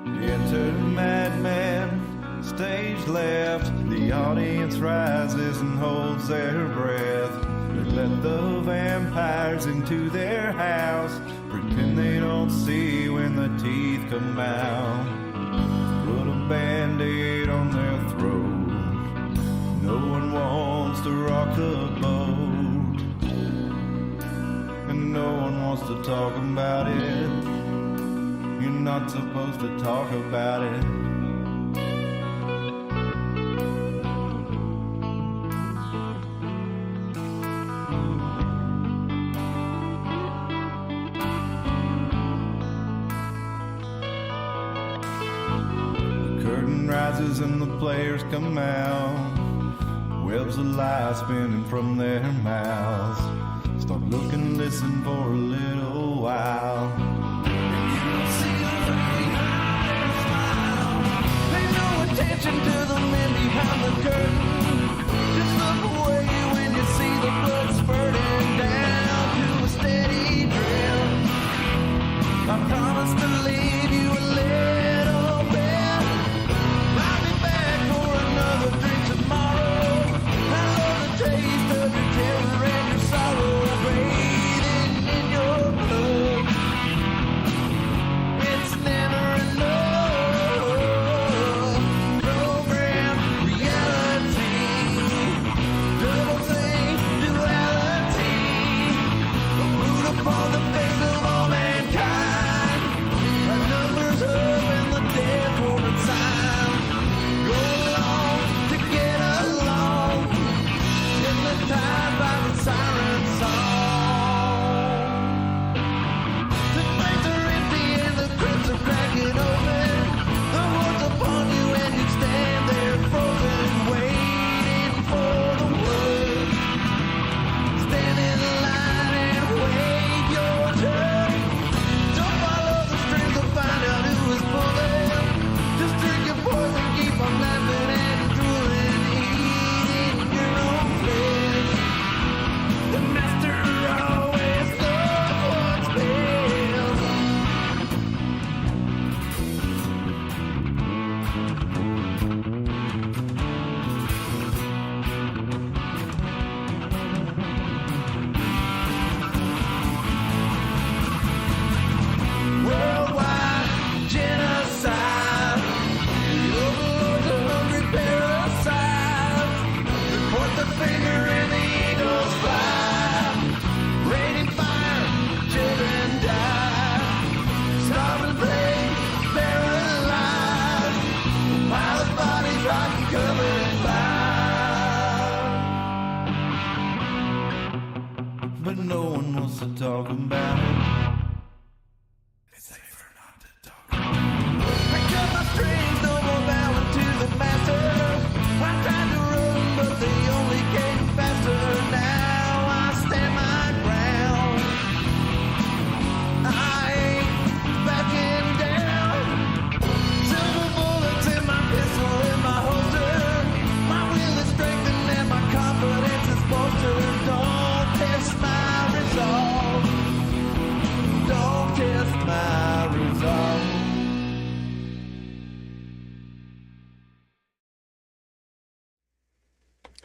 Enter madman, stage left. The audience rises and holds their breath. They let the vampires into their house, pretend they don't see when the teeth come out. Put a band-aid on their throat. No one wants to rock the boat, and no one wants to talk about it. You're not supposed to talk about it. The curtain rises and the players come out. Webs of light spinning from their mouths. Start looking, listen for a little while. Attention to the men behind the curtain. Just look away when you see the blood spurting down to a steady drip. I promise to leave you a little bit. I'll be back for another drink tomorrow. I love the taste of your terror and your sorrow breathing in your blood. It's never enough. On the face of all mankind, our numbers up and the dead woman sound. Go along to get along, hypnotized by the siren song. The banks are empty and the crypts are cracking open. The hordes upon you and you stand there frozen, waiting for the word. Stand in line and wait. Don't follow the strings to find out who is pulling. Just drink your poison, keep on laughing and drooling, eating your own flesh. The master always knows what's worldwide genocide. The overlords of hungry parasites. They point the finger and the eagles fly. Raining fire, children die. Starving plague, paralyzed. A pile of bodies rotting, covered in fire. But no one wants to talk about it. Strings no more bowing to the master. I tried to run, but they only came faster. Now I stand my ground. I ain't backing down. Silver bullets in my pistol in my holster. My will is strengthened and my confidence is bolstered. Don't test my resolve. Don't test my resolve.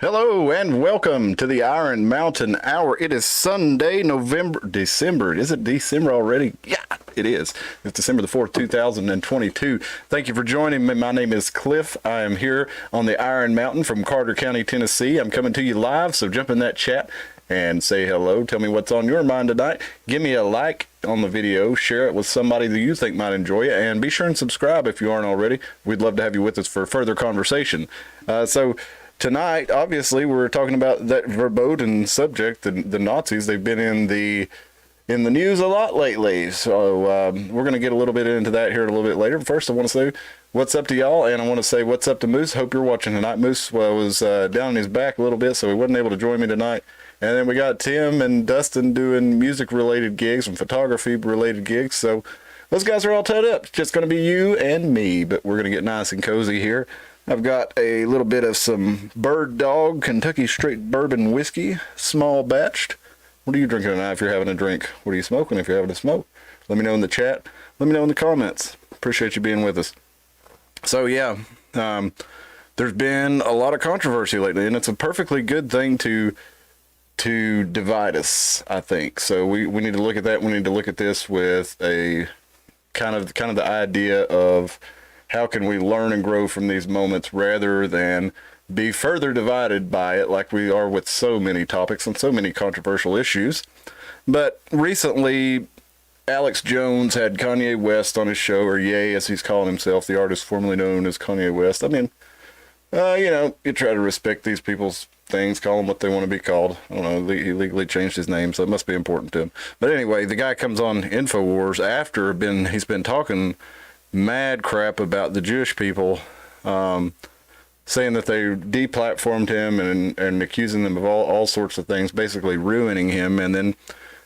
Hello and welcome to the Iron Mountain Hour. It is Sunday, December. Is it December already? Yeah, it is. It's December the 4th, 2022. Thank you for joining me. My name is Cliff. I am here on the Iron Mountain from Carter County, Tennessee. I'm coming to you live, so jump in that chat and say hello. Tell me what's on your mind tonight. Give me a like on the video. Share it with somebody that you think might enjoy it. And be sure and subscribe if you aren't already. We'd love to have you with us for further conversation. Tonight, obviously, we're talking about that verboten subject, the Nazis. They've been in the news a lot lately, so we're going to get a little bit into that here a little bit later. First, I want to say what's up to y'all, and I want to say what's up to Moose. Hope you're watching tonight. Moose was down on his back a little bit, so he wasn't able to join me tonight. And then we got Tim and Dustin doing music-related gigs and photography-related gigs, so those guys are all tied up. It's just going to be you and me, but we're going to get nice and cozy here. I've got a little bit of some Bird Dog Kentucky Straight Bourbon Whiskey, small batched. What are you drinking tonight if you're having a drink? What are you smoking if you're having a smoke? Let me know in the chat. Let me know in the comments. Appreciate you being with us. So yeah, there's been a lot of controversy lately, and it's a perfectly good thing to divide us, I think. So we need to look at that. We need to look at this with a kind of the idea of how can we learn and grow from these moments rather than be further divided by it like we are with so many topics and so many controversial issues. But recently, Alex Jones had Kanye West on his show, or Ye as he's calling himself, the artist formerly known as Kanye West. I mean, you try to respect these people's things, call them what they want to be called. I don't know, he legally changed his name, so it must be important to him. But anyway, the guy comes on InfoWars after he's been talking mad crap about the Jewish people, saying that they deplatformed him and accusing them of all sorts of things, basically ruining him. And then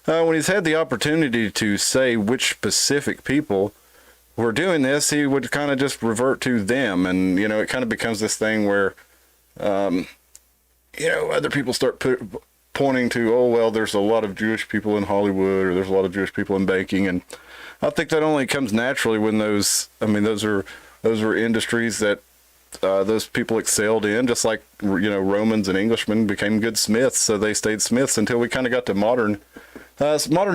when he's had the opportunity to say which specific people were doing this, he would kind of just revert to them. And, it kind of becomes this thing where, other people start pointing to, oh, well, there's a lot of Jewish people in Hollywood, or there's a lot of Jewish people in banking. And I think that only comes naturally when those are industries that those people excelled in, just like, Romans and Englishmen became good smiths, so they stayed smiths until we kind of got to modern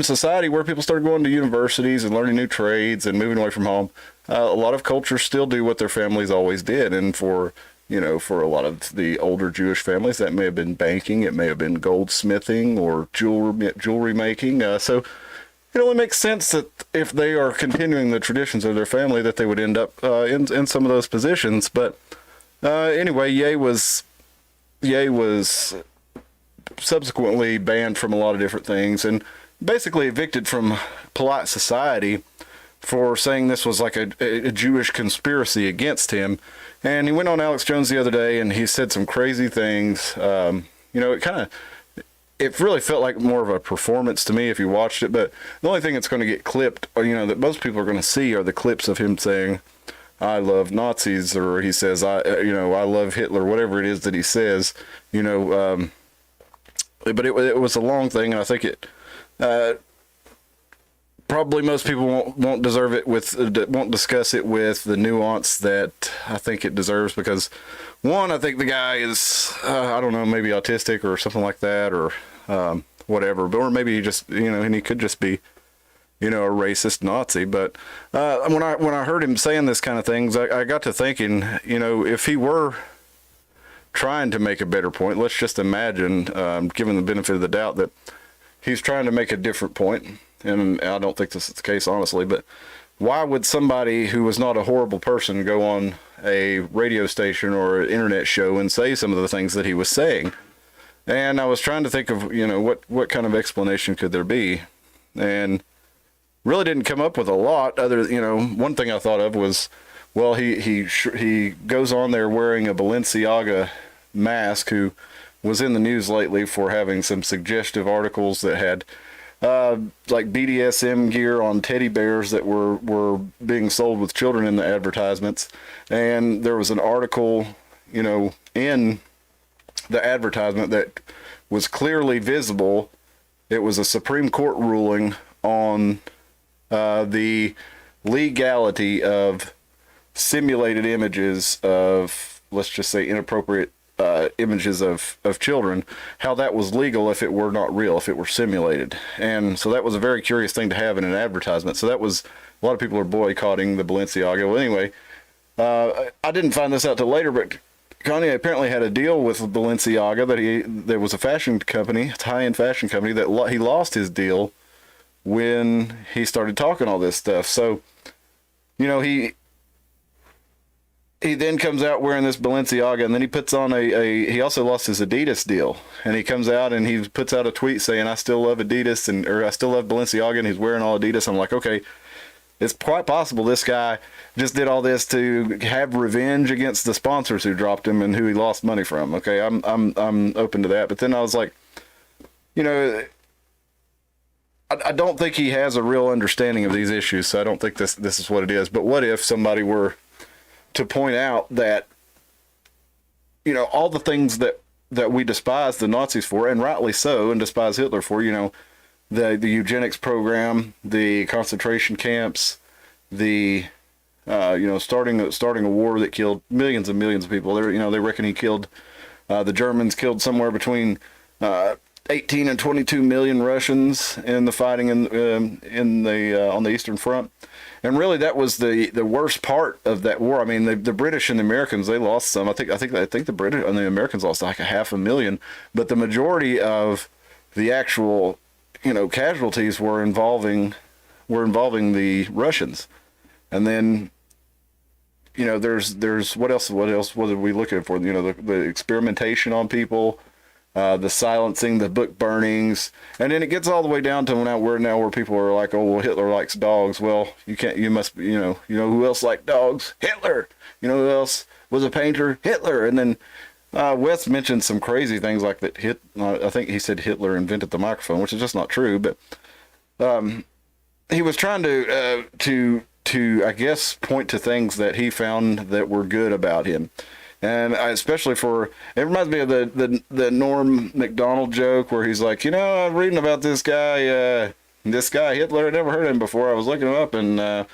society where people started going to universities and learning new trades and moving away from home. A lot of cultures still do what their families always did, and for a lot of the older Jewish families, that may have been banking, it may have been goldsmithing or jewelry making. So it only makes sense that if they are continuing the traditions of their family, that they would end up in some of those positions. But anyway, Ye was subsequently banned from a lot of different things and basically evicted from polite society for saying this was like a Jewish conspiracy against him. And he went on Alex Jones the other day and he said some crazy things. It really felt like more of a performance to me if you watched it. But the only thing that's going to get clipped, or, that most people are going to see, are the clips of him saying, "I love Nazis," or he says, "I love Hitler," whatever it is that he says. But it was a long thing, and I think it probably most people won't deserve it won't discuss it with the nuance that I think it deserves, because one, I think the guy is I don't know, maybe autistic or something like that, or whatever, or maybe he just and he could just be a racist Nazi. But when I heard him saying this kind of things, I got to thinking, if he were trying to make a better point, let's just imagine, given the benefit of the doubt, that he's trying to make a different point, and I don't think this is the case, honestly, but why would somebody who was not a horrible person go on a radio station or an internet show and say some of the things that he was saying? And I was trying to think of, what kind of explanation could there be, and really didn't come up with a lot. One thing I thought of was, well, he goes on there wearing a Balenciaga mask, who was in the news lately for having some suggestive articles that had like BDSM gear on teddy bears that were being sold with children in the advertisements. And there was an article, in the advertisement that was clearly visible. It was a Supreme Court ruling on the legality of simulated images of, let's just say, inappropriate images of children, how that was legal if it were not real, if it were simulated. And so that was a very curious thing to have in an advertisement. So that was, a lot of people are boycotting the Balenciaga. Well, anyway, I didn't find this out till later, but Kanye apparently had a deal with Balenciaga there was a fashion company, a high-end fashion company, that he lost his deal when he started talking all this stuff. So, he then comes out wearing this Balenciaga, and then he puts on he also lost his Adidas deal, and he comes out and he puts out a tweet saying, "I still love Adidas," or "I still love Balenciaga," and he's wearing all Adidas. I'm like, okay, it's quite possible this guy just did all this to have revenge against the sponsors who dropped him and who he lost money from. Okay, I'm open to that. But then I was like, I don't think he has a real understanding of these issues, so I don't think this is what it is. But what if somebody were to point out that, all the things that we despise the Nazis for, and rightly so, and despise Hitler for, the eugenics program, the concentration camps, the starting a war that killed millions and millions of people. They reckon he killed, the Germans killed somewhere between 18 and 22 million Russians in the fighting in the on the Eastern Front. And really, that was the worst part of that war. I mean, the British and the Americans, they lost some. I think the British and the Americans lost like 500,000, but the majority of the actual, casualties were involving the Russians. And then, there's what else? What are we looking for? The experimentation on people. The silencing, the book burnings, and then it gets all the way down to where people are like, oh, well, Hitler likes dogs. Well, you must, who else liked dogs? Hitler. Who else was a painter? Hitler. And then Wes mentioned some crazy things like that. I think he said Hitler invented the microphone, which is just not true. But he was trying to I guess point to things that he found that were good about him. And especially it reminds me of the Norm Macdonald joke where he's like, I'm reading about this guy Hitler. I never heard of him before. I was looking him up, and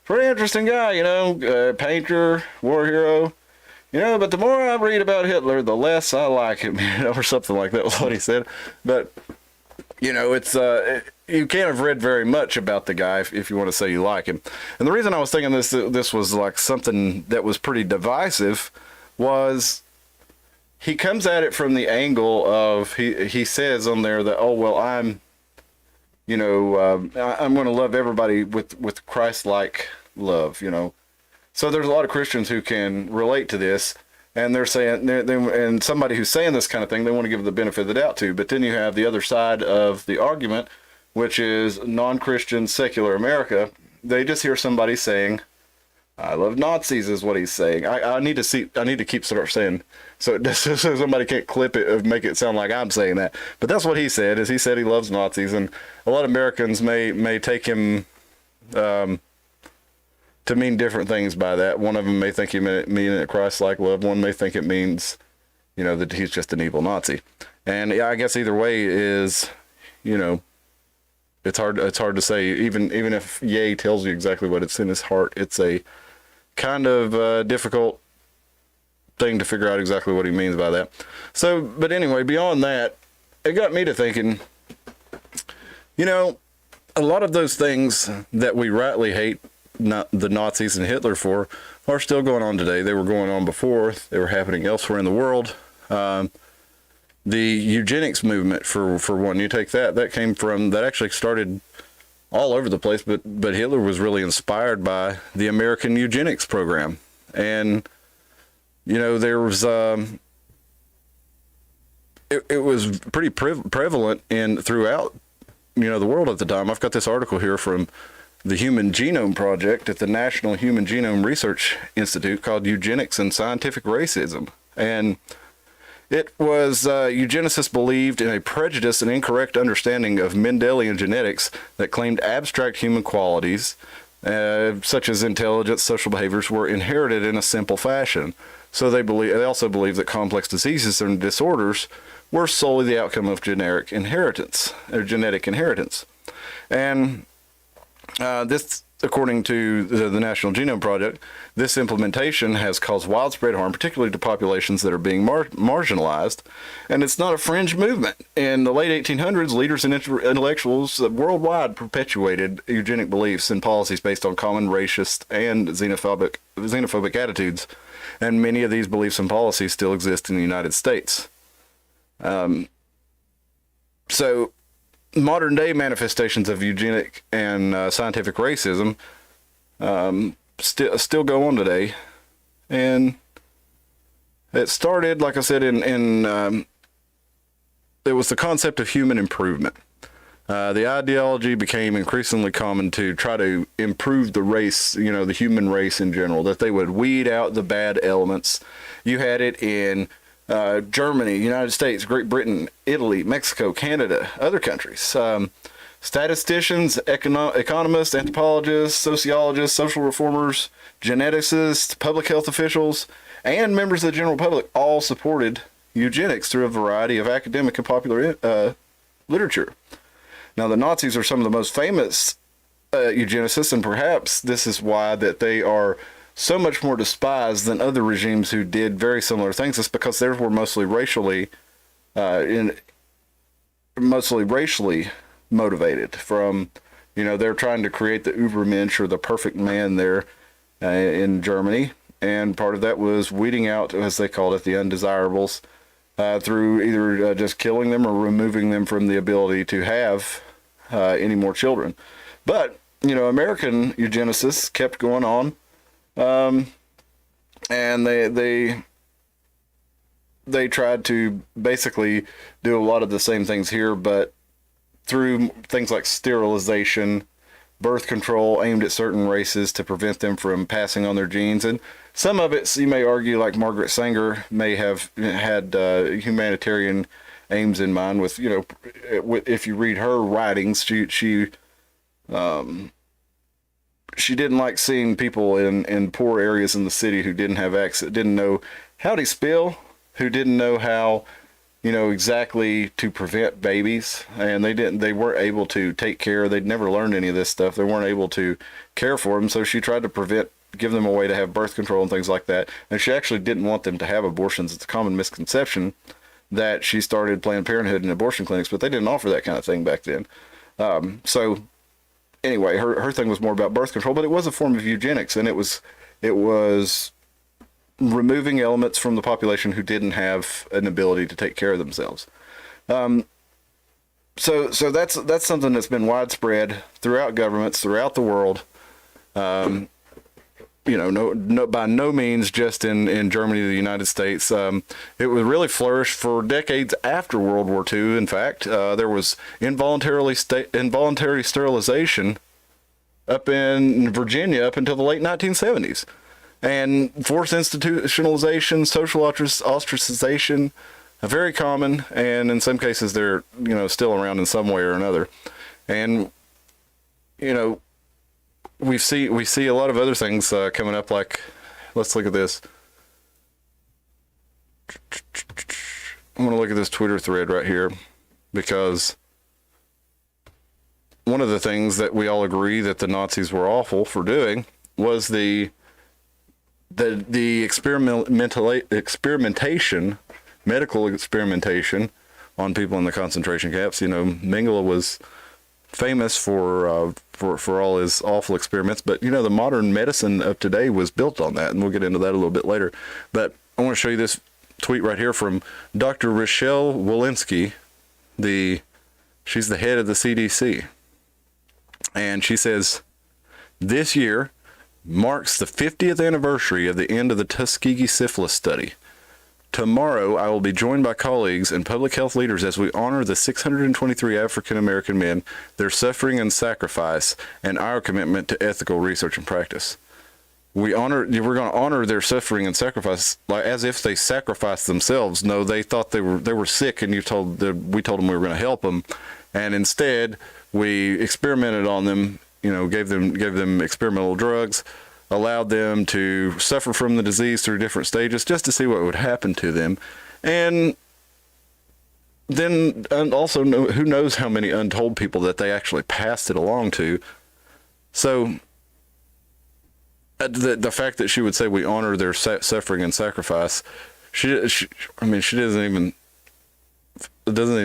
pretty interesting guy, painter, war hero, but the more I read about Hitler, the less I like him, or something like that was what he said. But, it's, you can't have read very much about the guy if you want to say you like him. And the reason I was thinking this was like something that was pretty divisive was he comes at it from the angle of he says on there that, oh, well, I'm going to love everybody with Christ-like love, So there's a lot of Christians who can relate to this, and they're saying, and somebody who's saying this kind of thing, they want to give the benefit of the doubt to. But then you have the other side of the argument, which is non-Christian secular America. They just hear somebody saying, I love Nazis is what he's saying. I need to keep saying, so somebody can't clip it or make it sound like I'm saying that. But that's what he said, is he said he loves Nazis. And a lot of Americans may take him to mean different things by that. One of them may think he mean it Christ-like love. One may think it means, that he's just an evil Nazi. And I guess either way is, it's hard to say. Even if Ye tells you exactly what it's in his heart, it's a kind of difficult thing to figure out exactly what he means by that. So, but anyway, beyond that, it got me to thinking, a lot of those things that we rightly hate the Nazis and Hitler for are still going on today. They were going on before. They were happening elsewhere in the world. The eugenics movement, for one, you take that actually started all over the place, but Hitler was really inspired by the American eugenics program. And, there was, it was pretty prevalent throughout, the world at the time. I've got this article here from the Human Genome Project at the National Human Genome Research Institute called Eugenics and Scientific Racism. And it was eugenicists believed in a prejudiced and incorrect understanding of Mendelian genetics that claimed abstract human qualities, such as intelligence, social behaviors, were inherited in a simple fashion. So they also believed that complex diseases and disorders were solely the outcome of genetic inheritance. And this, according to the National Genome Project, this implementation has caused widespread harm, particularly to populations that are being marginalized. And it's not a fringe movement. In the late 1800s, leaders and intellectuals worldwide perpetuated eugenic beliefs and policies based on common racist and xenophobic attitudes. And many of these beliefs and policies still exist in the United States. So modern day manifestations of eugenic and scientific racism still go on today. And it started, like I said, it was the concept of human improvement. The ideology became increasingly common to try to improve the race, the human race in general, that they would weed out the bad elements. You had it in Germany, United States, Great Britain, Italy, Mexico, Canada, other countries. Statisticians, economists, anthropologists, sociologists, social reformers, geneticists, public health officials, and members of the general public all supported eugenics through a variety of academic and popular literature. Now, the Nazis are some of the most famous eugenicists, and perhaps this is why that they are so much more despised than other regimes who did very similar things. It's because theirs were mostly racially motivated. From, they're trying to create the Übermensch, or the perfect man there in Germany, and part of that was weeding out, as they called it, the undesirables through either just killing them or removing them from the ability to have any more children. But American eugenicists kept going on, and they tried to basically do a lot of the same things here, but through things like sterilization, birth control aimed at certain races to prevent them from passing on their genes. And some of it, you may argue, like Margaret Sanger may have had humanitarian aims in mind with, if you read her writings, she didn't like seeing people in poor areas in the city who didn't have access, didn't know how to spell, who didn't know how, exactly to prevent babies, and they weren't able to take care. They'd never learned any of this stuff. They weren't able to care for them. So she tried to give them a way to have birth control and things like that. And she actually didn't want them to have abortions. It's a common misconception that she started Planned Parenthood and abortion clinics, but they didn't offer that kind of thing back then. So anyway, her thing was more about birth control, but it was a form of eugenics, and it was removing elements from the population who didn't have an ability to take care of themselves. So that's something that's been widespread throughout governments throughout the world. By no means just in Germany or the United States. It was really flourished for decades after World War II. In fact, there was involuntary sterilization up in Virginia up until the late 1970s. And forced institutionalization, social ostracization, very common, and in some cases they're still around in some way or another. And we see a lot of other things coming up. Like, let's look at this. I'm going to look at this Twitter thread right here, because one of the things that we all agree that the Nazis were awful for doing was the medical experimentation on people in the concentration camps. Mengele was famous for all his awful experiments, but the modern medicine of today was built on that, and we'll get into that a little bit later. But I want to show you this tweet right here from Dr. Rochelle Walensky. She's the head of the CDC, and she says, "This year marks the 50th anniversary of the end of the Tuskegee syphilis study. Tomorrow, I will be joined by colleagues and public health leaders as we honor the 623 African American men, their suffering and sacrifice, and our commitment to ethical research and practice. We're going to honor their suffering and sacrifice like as if they sacrificed themselves. No, they thought they were sick, and we told them we were going to help them, and instead we experimented on them. Gave them experimental drugs, allowed them to suffer from the disease through different stages just to see what would happen to them. And then also who knows how many untold people that they actually passed it along to. So the fact that she would say we honor their suffering and sacrifice, she doesn't even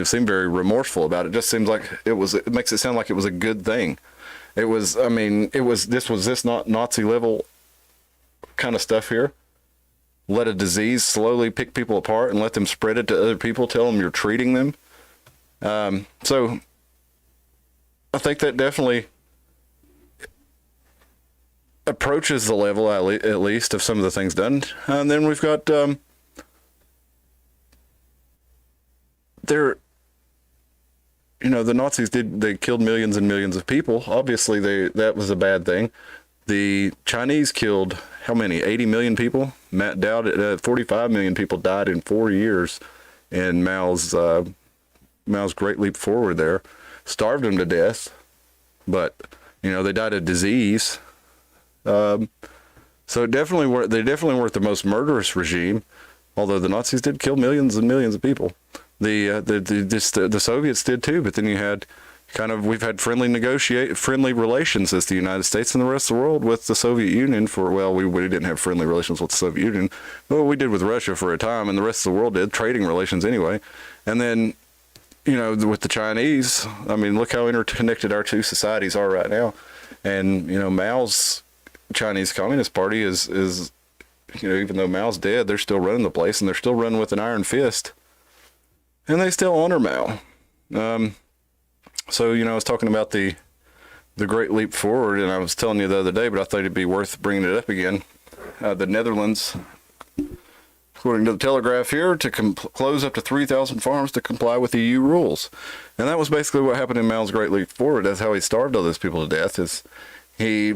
seem very remorseful about it. It just seems like it makes it sound like it was a good thing. This not Nazi level kind of stuff here. Let a disease slowly pick people apart and let them spread it to other people, tell them you're treating them. So I think that definitely approaches the level, at least, of some of the things done. And then we've got, the Nazis they killed millions and millions of people. Obviously, that was a bad thing. The Chinese killed how many? 80 million people? 45 million people died in 4 years in Mao's Great Leap Forward there. Starved them to death, but they died of disease. So they definitely weren't the most murderous regime, although the Nazis did kill millions and millions of people. The Soviets did too, but then you we've had friendly relations as the United States and the rest of the world with the Soviet Union we didn't have friendly relations with the Soviet Union, but we did with Russia for a time, and the rest of the world did, trading relations anyway. And then, with the Chinese, I mean, look how interconnected our two societies are right now. And, Mao's Chinese Communist Party is even though Mao's dead, they're still running the place, and they're still running with an iron fist, and they still honor Mao. So, I was talking about the Great Leap Forward, and I was telling you the other day, but I thought it'd be worth bringing it up again. The Netherlands, according to the Telegraph here, to close up to 3,000 farms to comply with EU rules. And that was basically what happened in Mao's Great Leap Forward. That's how he starved all those people to death, is he,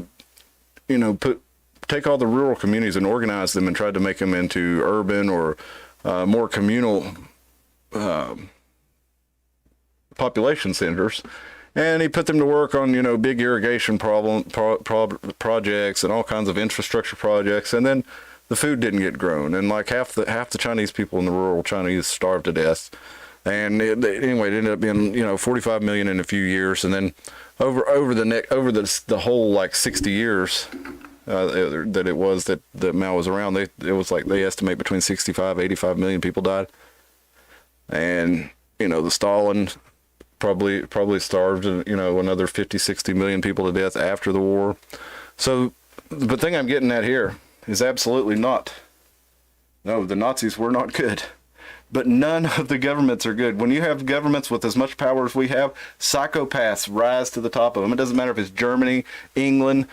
take all the rural communities and organize them and tried to make them into urban or more communal population centers, and he put them to work on big irrigation projects and all kinds of infrastructure projects, and then the food didn't get grown, and like half the Chinese people in the rural Chinese starved to death. And anyway, it ended up being 45 million in a few years, and then over the whole like 60 years that Mao was around, they estimate between 65-85 million people died. And the Stalin probably starved another 50-60 million people to death after the war. So the thing I'm getting at here is absolutely not, no, the Nazis were not good, but none of the governments are good. When you have governments with as much power as we have, psychopaths rise to the top of them. It doesn't matter if it's Germany, England,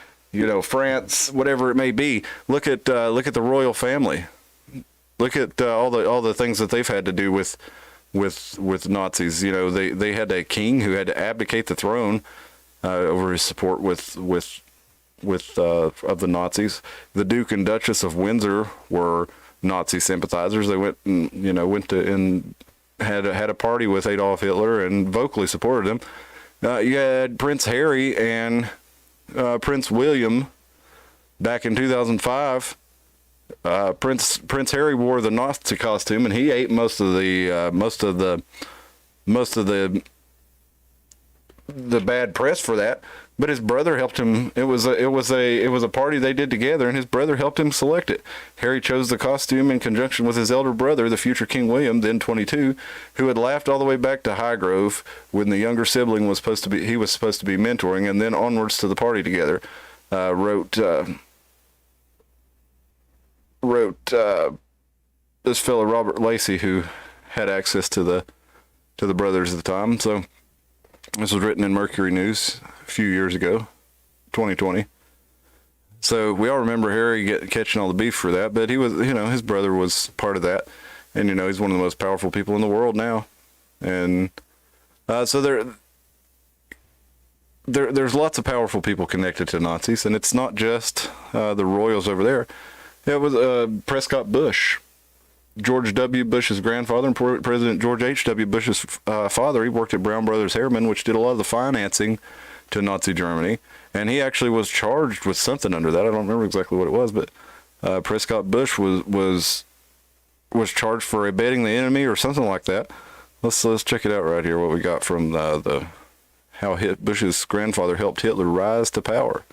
France, whatever it may be. Look at the royal family. Look at all the things that they've had to do with Nazis. They had a king who had to abdicate the throne over his support of the Nazis. The Duke and Duchess of Windsor were Nazi sympathizers. They went and had a party with Adolf Hitler and vocally supported him. You had Prince Harry and Prince William back in 2005. Prince Harry wore the Nazi costume, and he ate most of the bad press for that. But his brother helped him. It was a party they did together, and his brother helped him select it. Harry chose the costume in conjunction with his elder brother, the future King William, then 22, who had laughed all the way back to Highgrove when the younger sibling was supposed to be mentoring, and then onwards to the party together. Wrote this fellow Robert Lacey, who had access to the brothers at the time. So this was written in Mercury News a few years ago, 2020. So we all remember Harry catching all the beef for that, but he was, his brother was part of that, and he's one of the most powerful people in the world now. And so there's lots of powerful people connected to Nazis, and it's not just the royals over there. It was Prescott Bush, George W. Bush's grandfather, and President George H.W. Bush's father. He worked at Brown Brothers Harriman, which did a lot of the financing to Nazi Germany, and he actually was charged with something under that. I don't remember exactly what it was, but Prescott Bush was charged for abetting the enemy or something like that. Let's check it out right here. What we got from how Bush's grandfather helped Hitler rise to power,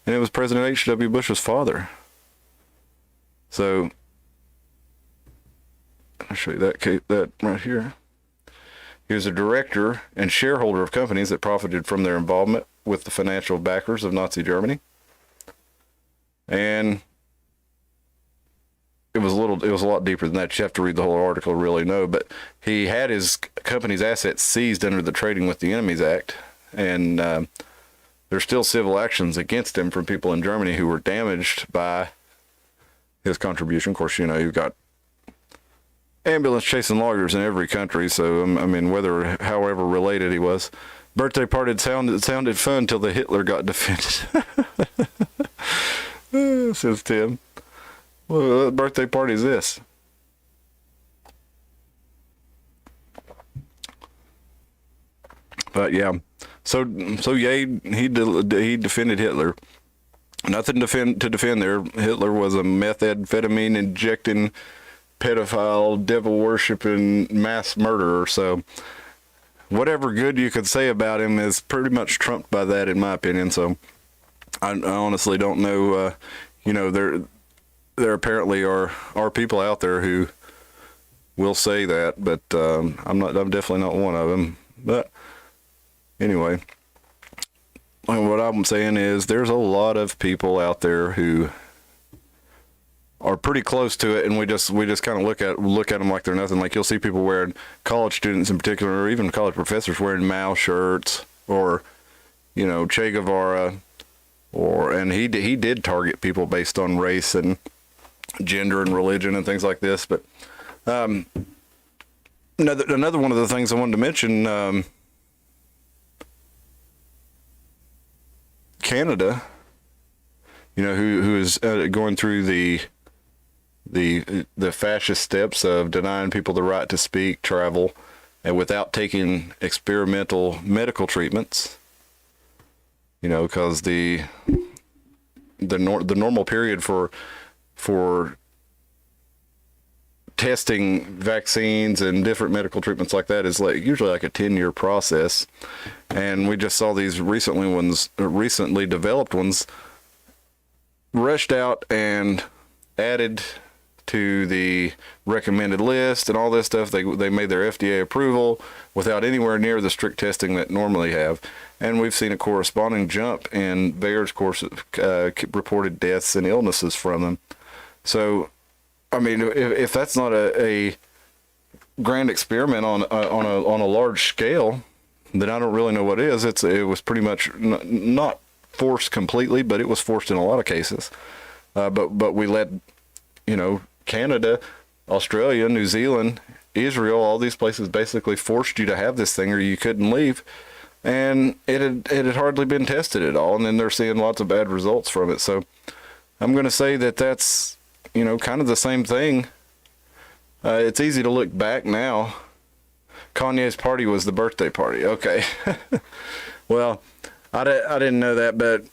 and it was President H.W. Bush's father. So I'll show you that right here. He was a director and shareholder of companies that profited from their involvement with the financial backers of Nazi Germany. And it was a lot deeper than that. You have to read the whole article to really know, but he had his company's assets seized under the Trading with the Enemies Act, and there's still civil actions against him from people in Germany who were damaged by his contribution. Of course, you've got ambulance chasing lawyers in every country, so I mean, however related he was. Birthday party sounded fun until the Hitler got defeated. Says Tim. Well, what birthday party is this? But yeah, so yeah, he defended Hitler. Nothing to defend there. Hitler was a methamphetamine injecting, pedophile, devil worshipping mass murderer. So whatever good you could say about him is pretty much trumped by that, in my opinion. So I honestly don't know. There apparently are people out there who will say that, but I'm definitely not one of them. But anyway, what I'm saying is there's a lot of people out there who are pretty close to it, and we just kind of look at them like they're nothing. Like, you'll see people wearing, college students in particular, or even college professors wearing Mao shirts, or Che Guevara, and he did target people based on race and gender and religion and things like this. But another one of the things I wanted to mention, Canada, who is going through the fascist steps of denying people the right to speak, travel, and without taking experimental medical treatments. Because the normal period for testing vaccines and different medical treatments like that is usually like a 10-year process. And we just saw these recently developed ones rushed out and added to the recommended list and all this stuff. They made their FDA approval without anywhere near the strict testing that normally have. And we've seen a corresponding jump in Bayer's reported deaths and illnesses from them. So, I mean, if that's not a grand experiment on a large scale, then I don't really know what is. It was pretty much not forced completely, but it was forced in a lot of cases. But we let, Canada, Australia, New Zealand, Israel, all these places basically forced you to have this thing or you couldn't leave. And it had hardly been tested at all. And then they're seeing lots of bad results from it. So I'm going to say that's, kind of the same thing. It's easy to look back now. Kanye's party was the birthday party. Okay. Well, I didn't know that, but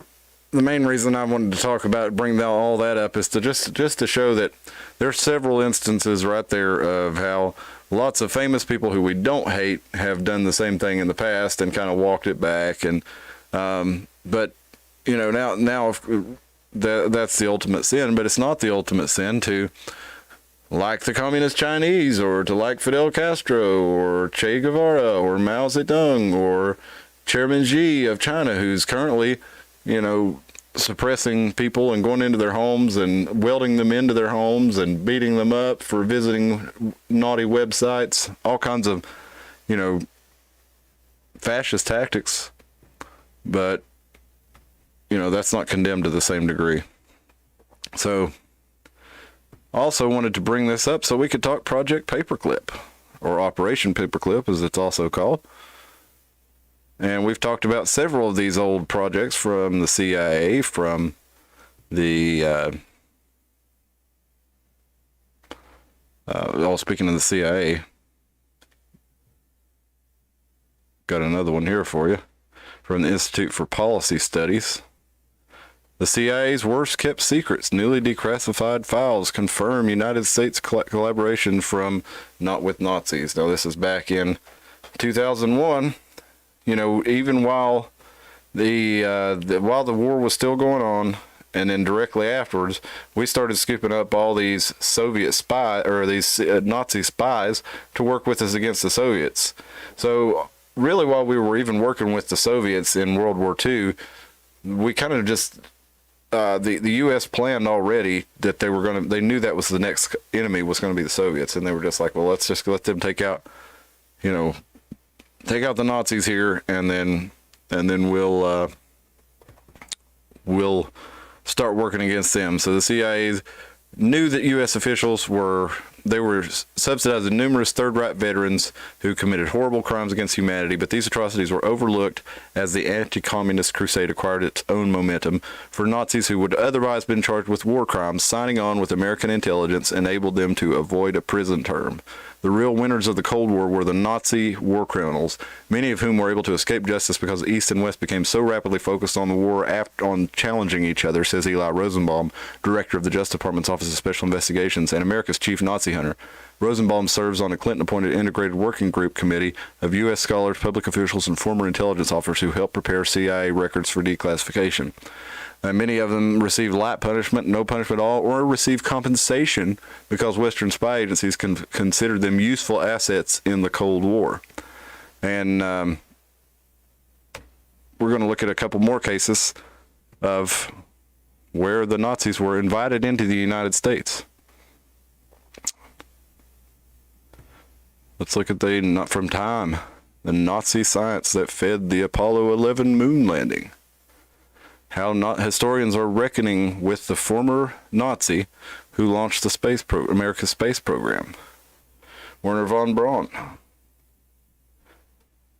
the main reason I wanted to bring all that up is to just to show that there's several instances right there of how lots of famous people who we don't hate have done the same thing in the past and kind of walked it back. And but now that's the ultimate sin, but it's not the ultimate sin to like the communist Chinese, or to like Fidel Castro, or Che Guevara, or Mao Zedong, or Chairman Xi of China, who's currently, suppressing people and going into their homes and welding them into their homes and beating them up for visiting naughty websites, all kinds of, fascist tactics. But, that's not condemned to the same degree. So, also wanted to bring this up so we could talk Project Paperclip, or Operation Paperclip as it's also called. And we've talked about several of these old projects from the CIA, from the, speaking of the CIA, got another one here for you, from the Institute for Policy Studies. The CIA's worst kept secrets, newly declassified files confirm United States collaboration not with Nazis. Now, this is back in 2001. Even while while the war was still going on, and then directly afterwards, we started scooping up all these Soviet these Nazi spies to work with us against the Soviets. So really, while we were even working with the Soviets in World War II, we kind of just the U.S. planned already that they knew that was the next enemy was going to be the Soviets, and they were just like, well, let's just let them take out the Nazis here, and then we'll start working against them. So the CIA knew that U.S. officials were subsidizing numerous Third Reich veterans who committed horrible crimes against humanity, but these atrocities were overlooked as the anti-communist crusade acquired its own momentum. For Nazis who would otherwise been charged with war crimes, signing on with American intelligence enabled them to avoid a prison term. The real winners of the Cold War were the Nazi war criminals, many of whom were able to escape justice because the East and West became so rapidly focused on the war on challenging each other, says Eli Rosenbaum, director of the Justice Department's Office of Special Investigations and America's chief Nazi bounty hunter. Rosenbaum serves on a Clinton-appointed integrated working group committee of U.S. scholars, public officials, and former intelligence officers who helped prepare CIA records for declassification. Many of them received light punishment, no punishment at all, or received compensation because Western spy agencies considered them useful assets in the Cold War. And we're going to look at a couple more cases of where the Nazis were invited into the United States. Let's look at from time, the Nazi science that fed the Apollo 11 moon landing. How historians are reckoning with the former Nazi who launched the America's space program, Werner von Braun.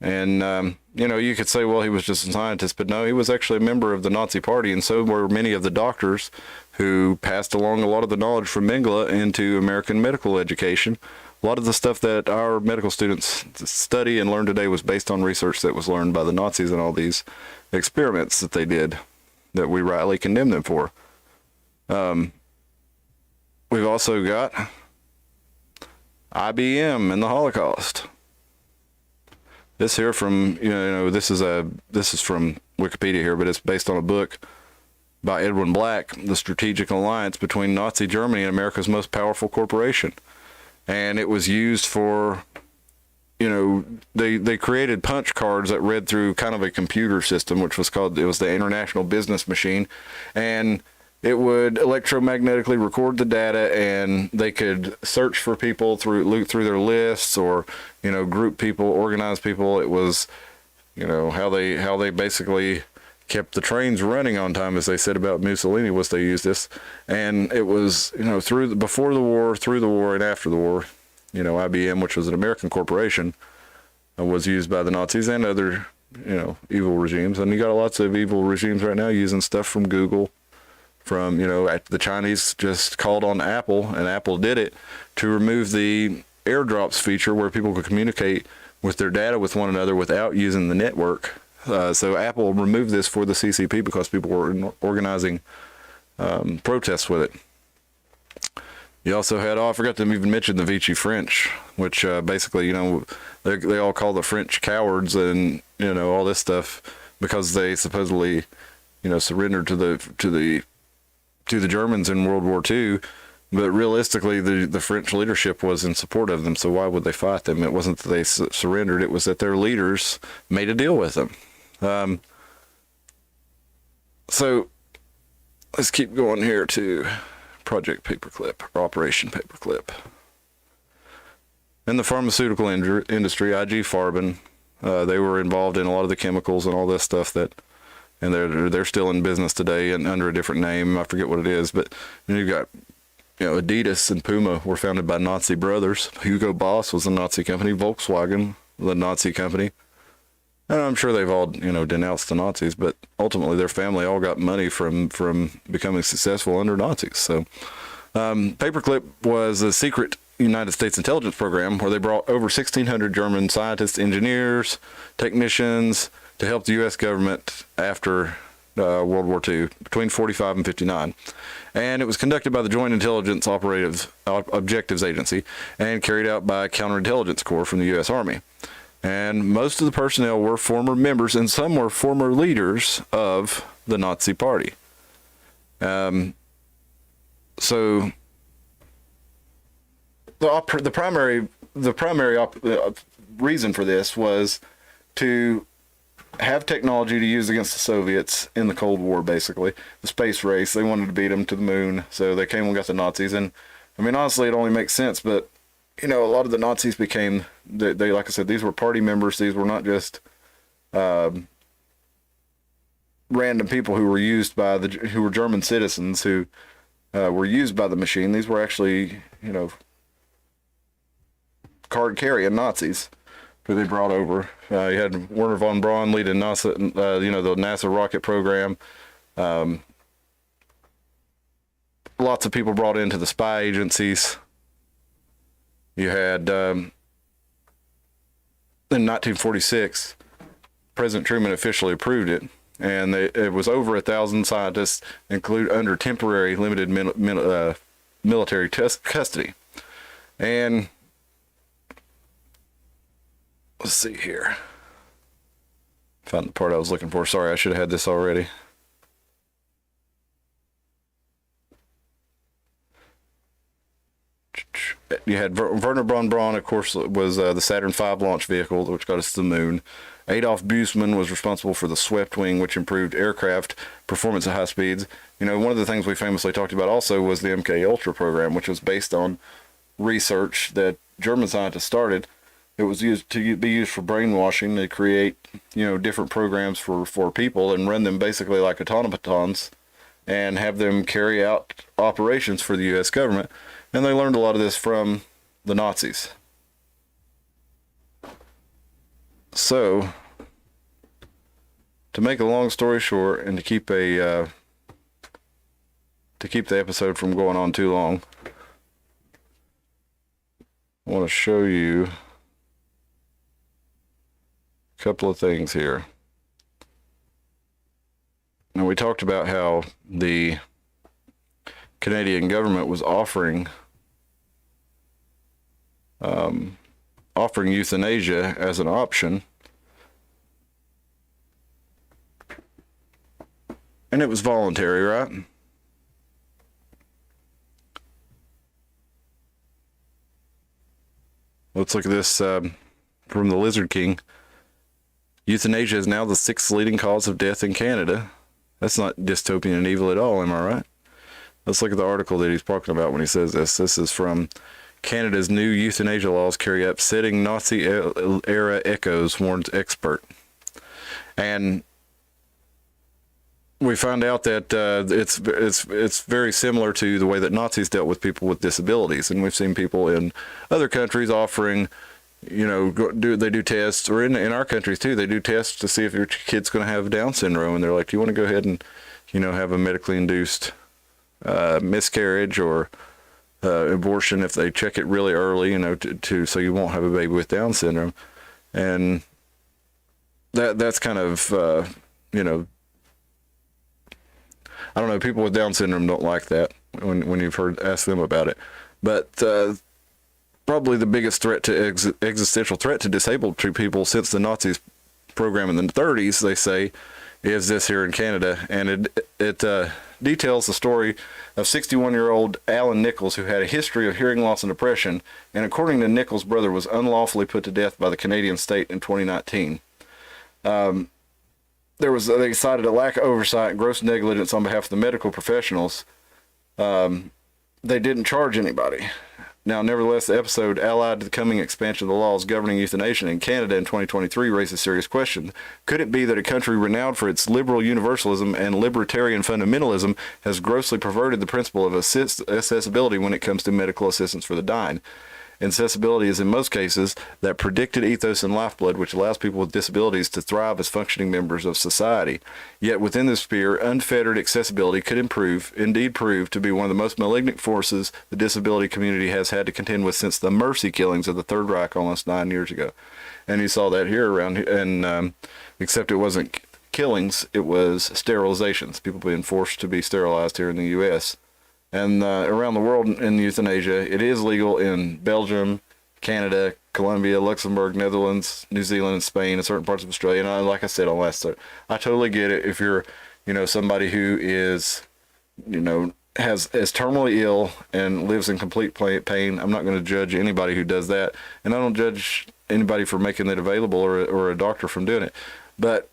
And, you could say, well, he was just a scientist, but no, he was actually a member of the Nazi party, and so were many of the doctors who passed along a lot of the knowledge from Mengele into American medical education. A lot of the stuff that our medical students study and learn today was based on research that was learned by the Nazis and all these experiments that they did that we rightly condemn them for. We've also got IBM and the Holocaust. This here from, this is from Wikipedia here, but it's based on a book by Edwin Black, The Strategic Alliance Between Nazi Germany and America's Most Powerful Corporation. And it was used for, they created punch cards that read through kind of a computer system, which was the International Business Machine. And it would electromagnetically record the data, and they could search for people look through their lists, or, group people, organize people. It was, how they basically kept the trains running on time, as they said about Mussolini, was they used this. And it was, before the war, through the war, and after the war, IBM, which was an American corporation, was used by the Nazis and other, evil regimes. And you got lots of evil regimes right now using stuff from Google, from, the Chinese just called on Apple, and Apple did it to remove the airdrops feature where people could communicate with their data with one another without using the network. So Apple removed this for the CCP because people were organizing protests with it. You also had, I forgot to even mention the Vichy French, which basically, they all call the French cowards and, all this stuff because they supposedly, surrendered to the Germans in World War II. But realistically, the French leadership was in support of them, so why would they fight them? It wasn't that they surrendered, it was that their leaders made a deal with them. So let's keep going here to Project Paperclip, or Operation Paperclip. In the pharmaceutical industry, IG Farben, they were involved in a lot of the chemicals and all this stuff and they're still in business today and under a different name. I forget what it is, but you've got, Adidas and Puma were founded by Nazi brothers. Hugo Boss was a Nazi company. Volkswagen, the Nazi company. And I'm sure they've all, denounced the Nazis, but ultimately their family all got money from becoming successful under Nazis. So, Paperclip was a secret United States intelligence program where they brought over 1,600 German scientists, engineers, technicians to help the U.S. government after World War II, between 45 and 59. And it was conducted by the Joint Intelligence Objectives Agency and carried out by Counterintelligence Corps from the U.S. Army. And most of the personnel were former members, and some were former leaders of the Nazi Party. So the primary reason for this was to have technology to use against the Soviets in the Cold War, basically. The space race, they wanted to beat them to the moon, so they came and got the Nazis. And, honestly, it only makes sense, but, a lot of the Nazis became, they like I said, these were party members. These were not just random people who were used by who were German citizens who were used by the machine. These were actually, card-carrying Nazis who they brought over. You had Werner von Braun leading NASA, the NASA rocket program. Lots of people brought into the spy agencies. You had, in 1946, President Truman officially approved it, and it was over 1,000 scientists, under temporary limited military custody. And let's see here. Found the part I was looking for. Sorry, I should have had this already. You had Werner von Braun, of course, was the Saturn V launch vehicle, which got us to the moon. Adolf Busemann was responsible for the Swept Wing, which improved aircraft performance at high speeds. You know, one of the things we famously talked about also was the MK Ultra program, which was based on research that German scientists started. It was used to be used for brainwashing to create, you know, different programs for people and run them basically like automatons and have them carry out operations for the U.S. government. And they learned a lot of this from the Nazis. So, to make a long story short, and to keep the episode from going on too long, I want to show you a couple of things here. Now, we talked about how the Canadian government was offering euthanasia as an option, and it was voluntary, right? Let's look at this from the Lizard King. Euthanasia is now the 6th leading cause of death in Canada. That's not dystopian and evil at all, am I right? Let's look at the article that he's talking about when he says this. This is from Canada's new euthanasia laws carry upsetting Nazi-era echoes, warns expert. And we find out that it's very similar to the way that Nazis dealt with people with disabilities. And we've seen people in other countries offering, you know, they do tests, or in our countries too, they do tests to see if your kid's going to have Down syndrome. And they're like, do you want to go ahead and, you know, have a medically induced miscarriage or abortion if they check it really early, you know, to so you won't have a baby with Down syndrome. And that's kind of, you know, I don't know, people with Down syndrome don't like that when you've asked them about it. But probably the biggest threat to existential threat to disabled people since the Nazis program in the 30s, they say, is this here in Canada. And it details the story of 61-year-old Alan Nichols, who had a history of hearing loss and depression, and according to Nichols' brother, was unlawfully put to death by the Canadian state in 2019. They cited a lack of oversight and gross negligence on behalf of the medical professionals. They didn't charge anybody. Now, nevertheless, the episode, allied to the coming expansion of the laws governing euthanasia in Canada in 2023, raises serious questions. Could it be that a country renowned for its liberal universalism and libertarian fundamentalism has grossly perverted the principle of accessibility when it comes to medical assistance for the dying? Accessibility is in most cases that predicted ethos and lifeblood which allows people with disabilities to thrive as functioning members of society. Yet within this sphere, unfettered accessibility could indeed prove to be one of the most malignant forces the disability community has had to contend with since the mercy killings of the Third Reich almost 9 years ago. And you saw that here around, and except it wasn't killings, it was sterilizations, people being forced to be sterilized here in the U.S. And around the world in euthanasia, it is legal in Belgium, Canada, Colombia, Luxembourg, Netherlands, New Zealand, and Spain, and certain parts of Australia. And like I said on last, I totally get it. If you're, you know, somebody who is, you know, is terminally ill and lives in complete pain, I'm not going to judge anybody who does that, and I don't judge anybody for making it available or a doctor from doing it. But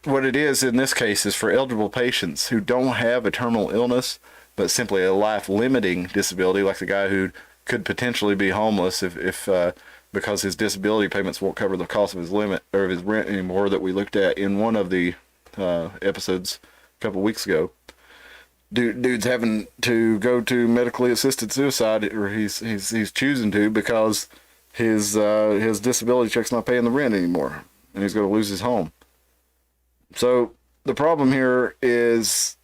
what it is in this case is for eligible patients who don't have a terminal illness, but simply a life-limiting disability, like the guy who could potentially be homeless if because his disability payments won't cover the cost of his rent anymore, that we looked at in one of the episodes a couple of weeks ago. Dude's having to go to medically assisted suicide, or he's choosing to, because his disability check's not paying the rent anymore, and he's going to lose his home. So the problem here is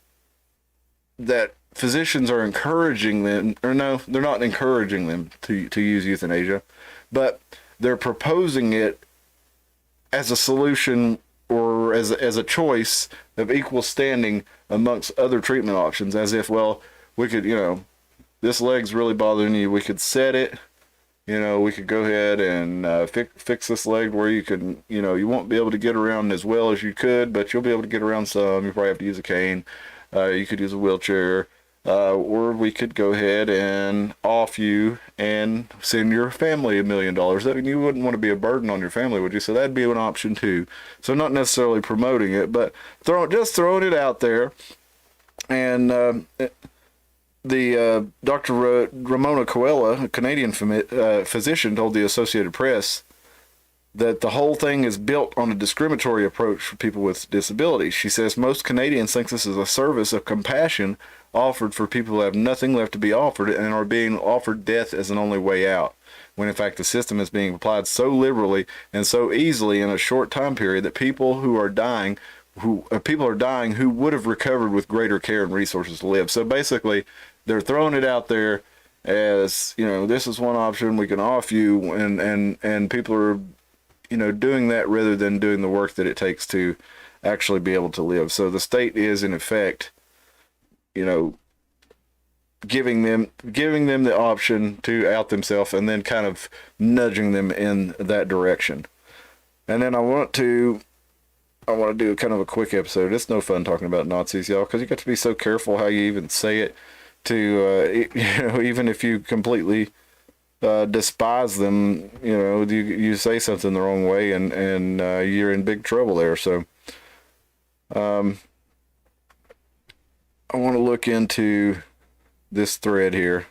that physicians are encouraging them, or no, they're not encouraging them to use euthanasia, but they're proposing it as a solution or as a choice of equal standing amongst other treatment options, as if, well, we could, you know, this leg's really bothering you, we could set it. We could go ahead and fix this leg where you can, you won't be able to get around as well as you could, but you'll be able to get around some. You probably have to use a cane. You could use a wheelchair. Or we could go ahead and off you and send your family $1 million. You wouldn't want to be a burden on your family, would you? So that'd be an option too. So not necessarily promoting it, but just throwing it out there. And the Dr. Ramona Coella, a Canadian physician, told the Associated Press that the whole thing is built on a discriminatory approach for people with disabilities. She says most Canadians think this is a service of compassion offered for people who have nothing left to be offered and are being offered death as an only way out, when in fact the system is being applied so liberally and so easily in a short time period that people are dying who would have recovered with greater care and resources to live. So basically, they're throwing it out there as, this is one option we can offer you, and people are, doing that rather than doing the work that it takes to actually be able to live. So the state is in effect, giving them the option to out themselves and then kind of nudging them in that direction. And then I want to do kind of a quick episode. It's no fun talking about Nazis, y'all, because you got to be so careful how you even say it. Even if you completely despise them, you say something the wrong way, and you're in big trouble there. So, I want to look into this thread here.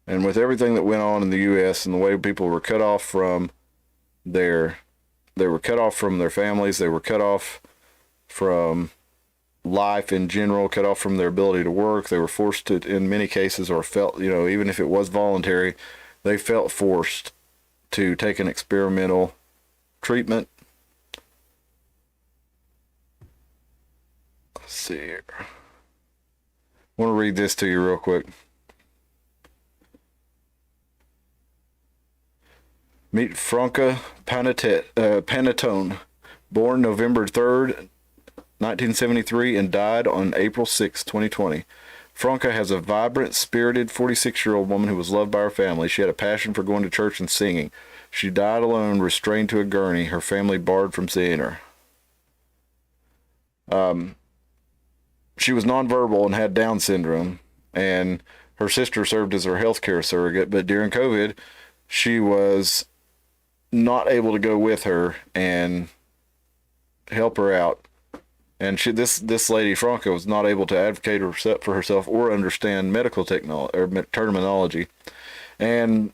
And with everything that went on in the U.S. and the way people were cut off from they were cut off from their families, they were cut off from life in general, cut off from their ability to work. They were forced to, in many cases, or felt, even if it was voluntary, they felt forced to take an experimental treatment. Let's see here. I want to read this to you real quick. Meet Franca Panetone, born November 3rd, 1973, and died on April 6, 2020. Franca has a vibrant, spirited 46-year-old woman who was loved by her family. She had a passion for going to church and singing. She died alone, restrained to a gurney, her family barred from seeing her. She was nonverbal and had Down syndrome, and her sister served as her healthcare surrogate, but during COVID, she was not able to go with her and help her out. And this lady, Franca, was not able to advocate for herself or understand medical technology or terminology. And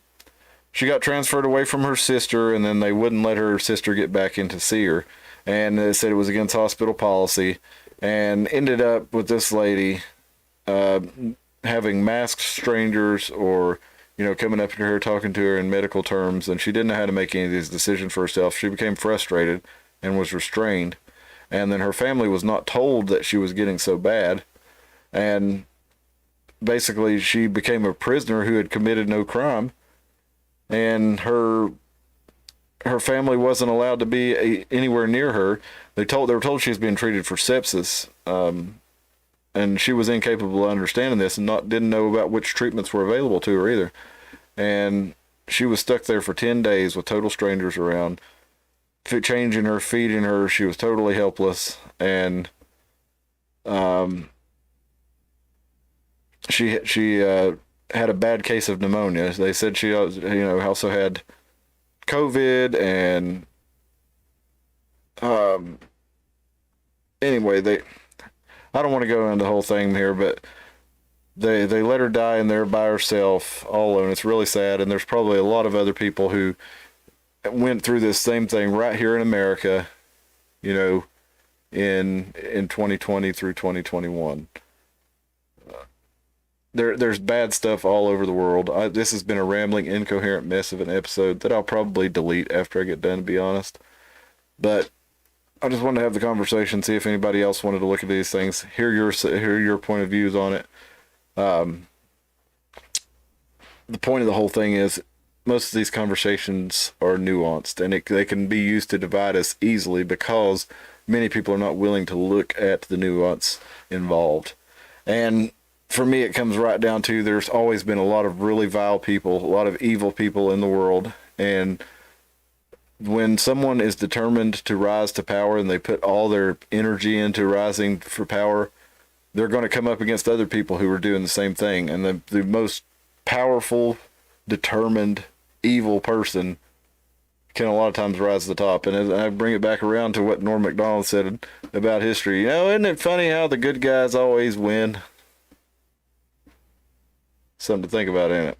she got transferred away from her sister, and then they wouldn't let her sister get back in to see her. And they said it was against hospital policy, and ended up with this lady having masked strangers or coming up to her, talking to her in medical terms, and she didn't know how to make any of these decisions for herself. She became frustrated and was restrained. And then her family was not told that she was getting so bad. And basically she became a prisoner who had committed no crime. And her family wasn't allowed to be anywhere near her. They were told she was being treated for sepsis. And she was incapable of understanding this and didn't know about which treatments were available to her either. And she was stuck there for 10 days with total strangers around, changing her, feeding her. She was totally helpless. And she had a bad case of pneumonia. They said she also had COVID, and anyway, I don't want to go into the whole thing here, but they let her die in there by herself, all alone. It's really sad, and there's probably a lot of other people who went through this same thing right here in America, in 2020 through 2021. There's bad stuff all over the world. This has been a rambling, incoherent mess of an episode that I'll probably delete after I get done, to be honest. But I just wanted to have the conversation, see if anybody else wanted to look at these things, hear your point of views on it. The point of the whole thing is most of these conversations are nuanced, and they can be used to divide us easily because many people are not willing to look at the nuance involved. And for me, it comes right down to there's always been a lot of really vile people, a lot of evil people in the world. And when someone is determined to rise to power and they put all their energy into rising for power, they're going to come up against other people who are doing the same thing. And the most powerful, determined, evil person can a lot of times rise to the top. And I bring it back around to what Norm Macdonald said about history. You know, isn't it funny how the good guys always win? Something to think about, ain't it?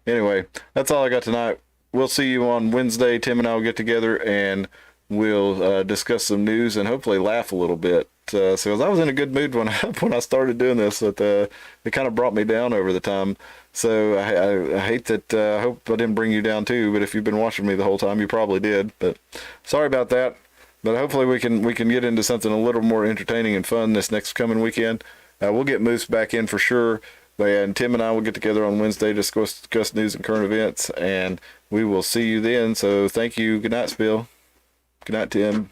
Anyway, that's all I got tonight. We'll see you on Wednesday. Tim and I will get together and we'll discuss some news and hopefully laugh a little bit. So I was in a good mood when I started doing this, but it kind of brought me down over the time. So I hate that. I hope I didn't bring you down too. But if you've been watching me the whole time, you probably did. But sorry about that. But hopefully we can get into something a little more entertaining and fun this next coming weekend. We'll get Moose back in for sure. And Tim and I will get together on Wednesday to discuss news and current events, and we will see you then. So thank you. Good night, Spill. Good night, Tim.